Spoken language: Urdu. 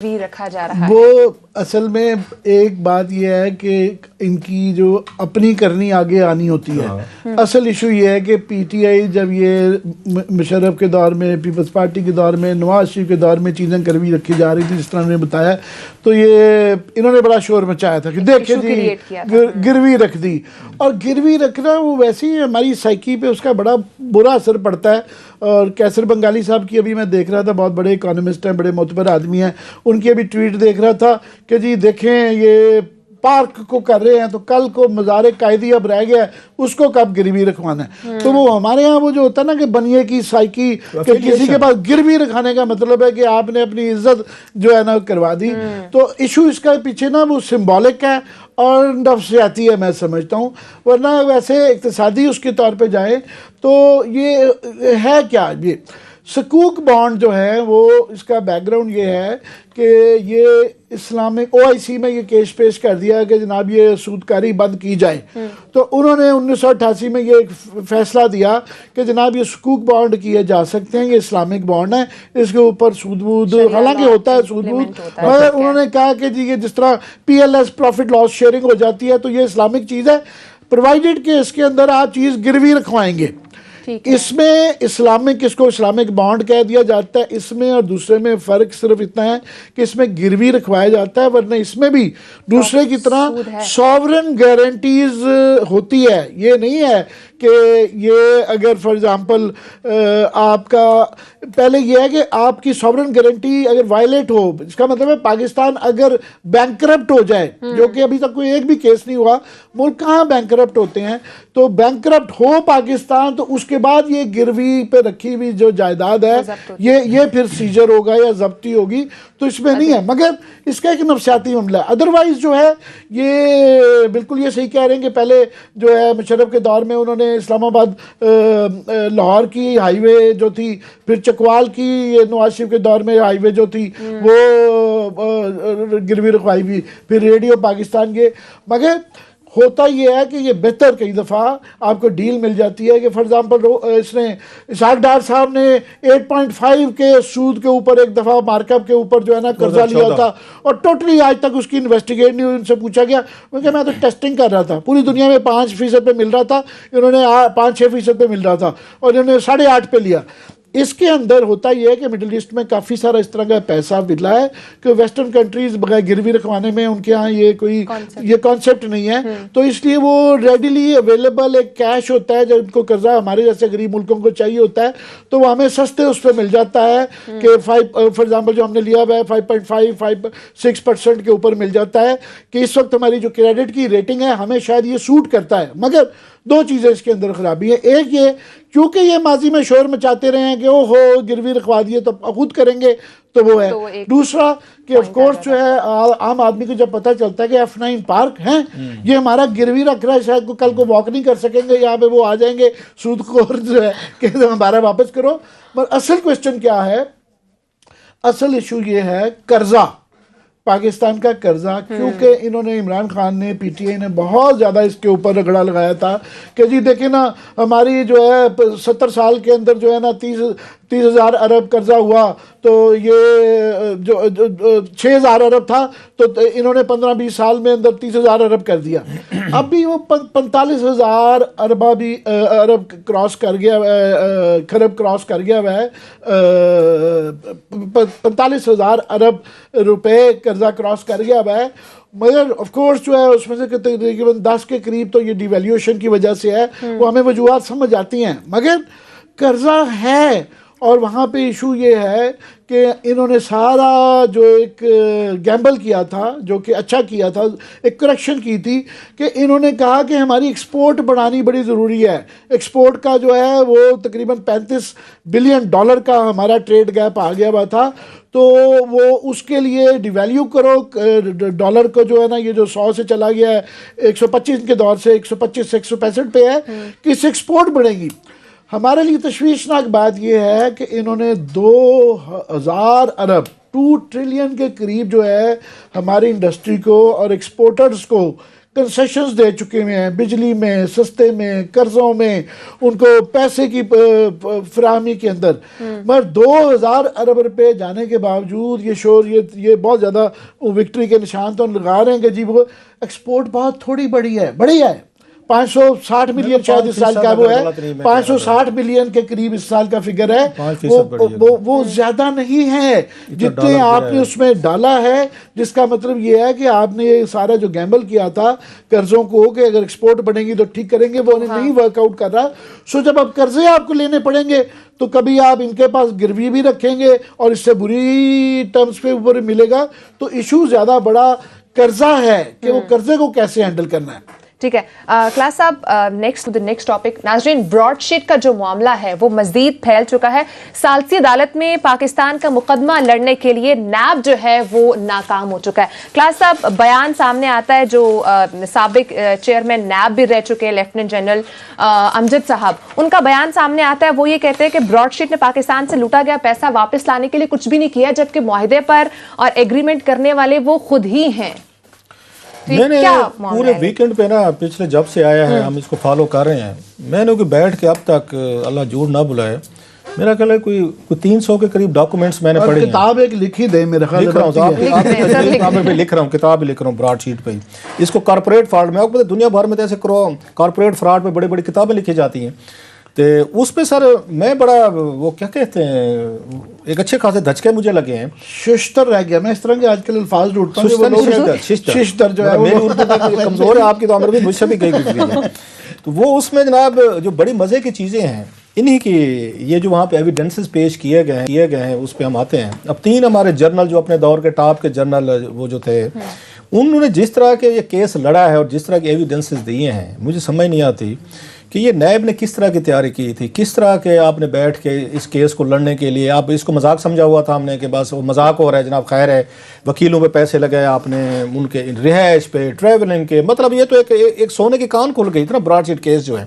بھی رکھا جا رہا ہے. وہ اصل میں ایک بات یہ ہے کہ ان کی جو اپنی کرنی آگے آنی ہوتی ہے. اصل ایشو یہ ہے کہ پی ٹی آئی جب یہ مشرف کے دور میں، پیپلز پارٹی کے دور میں، نواز شریف کے دور میں چیزیں کروی رکھی جا رہی تھی جس طرح نے بتایا، تو یہ انہوں نے بڑا شور مچایا تھا کہ دیکھیں جی گروی رکھ دی. اور گروی رکھنا وہ ویسے ہی ہماری سائیکی پہ اس کا بڑا برا اثر پڑتا ہے. اور کیسر بنگالی صاحب کی ابھی میں دیکھ رہا تھا، بہت بڑے اکانومسٹ ہیں، بڑے معتبر آدمی ہیں، ان کی ابھی ٹویٹ دیکھ رہا تھا کہ جی دیکھیں یہ پارک کو کر رہے ہیں تو کل کو مزار قائدی اب رہ گیا ہے، اس کو کب گروی رکھوانا ہے. تو وہ ہمارے ہاں وہ جو ہوتا ہے نا کہ بنیے کی سائیکی کہ کسی کے پاس گروی رکھانے کا مطلب ہے کہ آپ نے اپنی عزت جو ہے نا کروا دی. تو ایشو اس کا پیچھے نا وہ سمبولک ہے اور نفسیاتی ہے میں سمجھتا ہوں. ورنہ ویسے اقتصادی اس کے طور پہ جائیں تو یہ ہے کیا، یہ سکوک بانڈ جو ہے وہ اس کا بیک گراؤنڈ یہ ہے کہ یہ اسلامک OIC میں یہ کیس پیش کر دیا کہ جناب یہ سود کاری بند کی جائے. تو انہوں نے 1988 میں یہ ایک فیصلہ دیا کہ جناب یہ سکوک بانڈ کیے جا سکتے ہیں، یہ اسلامک بانڈ ہے، اس کے اوپر سود وود حالانکہ ہوتا ہے سود وود، مگر انہوں نے کہا کہ جی یہ جس طرح PLS پروفٹ لاس شیئرنگ ہو جاتی ہے تو یہ اسلامک چیز ہے، پرووائڈڈ کہ اس کے اندر آپ چیز گروی رکھوائیں گے. اس میں اسلامک، اس کو اسلامک بانڈ کہہ دیا جاتا ہے. اس میں اور دوسرے میں فرق صرف اتنا ہے کہ اس میں گروی رکھوایا جاتا ہے، ورنہ اس میں بھی دوسرے کی طرح سوورن گارنٹیز ہوتی ہے. یہ نہیں ہے کہ یہ اگر فار ایگزامپل آپ کا پہلے یہ ہے کہ آپ کی سوورن گارنٹی اگر وائلیٹ ہو، اس کا مطلب ہے پاکستان اگر بینکرپٹ ہو جائے، جو کہ ابھی تک کوئی ایک بھی کیس نہیں ہوا، ملک کہاں بینکرپٹ ہوتے ہیں، تو بینکرپٹ ہو پاکستان تو اس کے بعد یہ گروی پہ رکھی ہوئی جو جائیداد ہے یہ پھر سیجر ہوگا یا ضبطی ہوگی. تو اس میں نہیں ہے، مگر اس کا ایک نفسیاتی معاملہ ہے. ادروائز جو ہے یہ بالکل یہ صحیح کہہ رہے ہیں کہ پہلے جو ہے مشرف کے دور میں انہوں نے اسلام آباد لاہور کی ہائی وے جو تھی، پھر چکوال کی نواز شریف کے دور میں ہائی وے جو تھی وہ گروی رکھوائی ہوئی، پھر ریڈیو پاکستان کے. مگر ہوتا یہ ہے کہ یہ بہتر کئی دفعہ آپ کو ڈیل مل جاتی ہے کہ فار ایگزامپل اس نے اسحاق ڈار صاحب نے 8.5 کے سود کے اوپر ایک دفعہ مارک اپ کے اوپر جو ہے نا قرضہ لیا تھا، اور ٹوٹلی آج تک اس کی انویسٹیگیٹ نہیں ہوئی. ان سے پوچھا گیا کیونکہ میں تو ٹیسٹنگ کر رہا تھا، پوری دنیا میں 5% پہ مل رہا تھا، انہوں نے 5-6% پہ مل رہا تھا اور انہوں نے 8.5 پہ لیا. اس کے اندر ہوتا یہ ہے کہ مڈل ایسٹ میں کافی سارا اس طرح کا پیسہ ملا ہے کہ ویسٹرن کنٹریز بغیر گروی رکھوانے میں ان کے ہاں یہ کوئی یہ کانسیپٹ نہیں ہے. تو اس لیے وہ ریڈیلی اویلیبل ایک کیش ہوتا ہے، جب ان کو قرضہ ہمارے جیسے غریب ملکوں کو چاہیے ہوتا ہے تو وہ ہمیں سستے اس پہ مل جاتا ہے کہ فار ایگزامپل جو ہم نے لیا ہوا ہے 5.5-6% کے اوپر مل جاتا ہے کہ اس وقت ہماری جو کریڈٹ کی ریٹنگ ہے ہمیں شاید یہ سوٹ کرتا ہے. مگر دو چیزیں اس کے اندر خرابی ہیں. ایک یہ کیونکہ یہ ماضی میں شور مچاتے رہے ہیں کہ او ہو گروی رکھوا دیے تو خود کریں گے تو وہ ہے. دوسرا کہ آف کورس جو ہے عام آدمی کو جب پتہ چلتا ہے کہ F9 پارک ہیں یہ ہمارا گروی رکھ رہا ہے، شاید کو کل کو واک نہیں کر سکیں گے، یہاں پہ وہ آ جائیں گے سود خور جو ہے کہ ہمارا واپس کرو. مگر اصل کوشچن کیا ہے، اصل ایشو یہ ہے قرضہ، پاکستان کا قرضہ. کیونکہ انہوں نے عمران خان نے پی ٹی آئی نے بہت زیادہ اس کے اوپر رگڑا لگایا تھا کہ جی دیکھیں نا ہماری جو ہے 70 سال کے اندر جو ہے نا 30,000 ارب قرضہ ہوا، تو یہ جو 6,000 ارب تھا تو انہوں نے 15-20 سال میں اندر 30,000 ارب کر دیا. اب بھی وہ 45,000 ارب کراس کر گیا، خرب کراس کر گیا ہوا ہے، 45,000 ارب روپے قرضہ کراس کر گیا ہوا ہے. مگر آف کورس جو ہے اس میں سے تقریباً 10 کے قریب تو یہ ڈیویلیوشن کی وجہ سے ہے، وہ ہمیں وجوہات سمجھ آتی ہیں. مگر قرضہ ہے، اور وہاں پہ ایشو یہ ہے کہ انہوں نے سارا جو ایک گیمبل کیا تھا، جو کہ اچھا کیا تھا، ایک کریکشن کی تھی کہ انہوں نے کہا کہ ہماری ایکسپورٹ بڑھانی بڑی ضروری ہے. ایکسپورٹ کا جو ہے وہ تقریباً $35 بلین کا ہمارا ٹریڈ گیپ آ گیا ہوا تھا. تو وہ اس کے لیے ڈیویلیو کرو ڈالر کو جو ہے نا، یہ جو 100 سے چلا گیا ہے 125 کے دور سے 125 سے 165 پہ ہے، کہ اس سے ایکسپورٹ بڑھے گی. ہمارے لیے تشویشناک بات یہ ہے کہ انہوں نے 2,000 ارب 2 ٹریلین کے قریب جو ہے ہماری انڈسٹری کو اور ایکسپورٹرز کو کنسیشنز دے چکے ہوئے ہیں، بجلی میں، سستے میں، قرضوں میں، ان کو پیسے کی فراہمی کے اندر، مگر 2000 ارب روپے جانے کے باوجود یہ بہت زیادہ وکٹری کے نشان تو لگا رہے ہیں کہ جی وہ ایکسپورٹ بہت تھوڑی بڑی ہے 560 ملین شاید اس سال کا وہ ہے، 560 ملین کے قریب اس سال کا فگر ہے، وہ زیادہ نہیں ہے جتنے آپ نے اس میں ڈالا ہے، جس کا مطلب یہ ہے کہ آپ نے یہ سارا جو گیمبل کیا تھا قرضوں کو کہ اگر ایکسپورٹ بڑھیں گی تو ٹھیک کریں گے، وہ نہیں ورک آؤٹ کر رہا. سو جب اب قرضے آپ کو لینے پڑیں گے تو کبھی آپ ان کے پاس گروی بھی رکھیں گے اور اس سے بری ٹرمز پہ اوپر ملے گا، تو ایشو زیادہ بڑا قرضہ ہے کہ وہ قرضے کو کیسے ہینڈل کرنا ہے. ٹھیک ہے کلاس صاحب، نیکسٹ ٹاپک. ناظرین، براڈ شیٹ کا جو معاملہ ہے وہ مزید پھیل چکا ہے. ثالثی عدالت میں پاکستان کا مقدمہ لڑنے کے لیے نیب جو ہے وہ ناکام ہو چکا ہے. کلاس صاحب، بیان سامنے آتا ہے جو سابق چیئرمین نیب بھی رہ چکے لیفٹیننٹ جنرل امجد صاحب، ان کا بیان سامنے آتا ہے. وہ یہ کہتے ہیں کہ براڈ شیٹ نے پاکستان سے لوٹا گیا پیسہ واپس لانے کے لیے کچھ بھی نہیں کیا، جبکہ معاہدے پر اور ایگریمنٹ کرنے والے وہ خود ہی ہیں. میں نے پورے ویکنڈ پہ نا پچھلے جب سے آیا ہے ہم اس کو فالو کر رہے ہیں، میں نے کوئی بیٹھ کے اب تک اللہ جھوٹ نہ بلائے میرا خیال ہے کوئی 300 کے قریب ڈاکومنٹس میں نے پڑھے ہیں. کتاب ایک لکھی دے میرے خیال لکھ رہا ہوں لکھ رہا ہوں کتاب لکھ رہا ہوں براڈ شیٹ پہ. اس کو کارپوریٹ فراڈ میں آپ کو پتہ دنیا بھر میں تو ایسے کارپوریٹ فراڈ پہ بڑی بڑی کتابیں لکھی جاتی ہیں. تو اس پہ سر میں بڑا وہ کیا کہتے ہیں ایک اچھے خاصے دھچکے مجھے لگے ہیں. ششتر رہ گیا، میں اس طرح کے آج کل الفاظ ڈھونڈتا ہوں. ششتر جو ہے میری اردو کمزور ہے، آپ کی تو عمر بھی مجھ سے بھی گئی گزری ہے. تو وہ اس میں جناب جو بڑی مزے کی چیزیں ہیں انہی کی یہ جو وہاں پہ ایویڈنسز پیش کیے گئے ہیں اس پہ ہم آتے ہیں. اب 3 ہمارے جرنل جو اپنے دور کے ٹاپ کے جرنل وہ جو تھے انہوں نے جس طرح کے یہ کیس لڑا ہے اور جس طرح کے ایویڈنسز دیے ہیں مجھے سمجھ نہیں آتی کہ یہ نیب نے کس طرح کی تیاری کی تھی، کس طرح کے آپ نے بیٹھ کے اس کیس کو لڑنے کے لیے آپ اس کو مذاق سمجھا ہوا تھا ہم نے کہ بس وہ مذاق ہو رہا ہے جناب. خیر ہے وکیلوں پہ پیسے لگائے آپ نے، ان کے رہائش پہ، ٹریولنگ کے، مطلب یہ تو ایک سونے کی کان کھل گئی تھی نا براڈ شیٹ کیس جو ہے.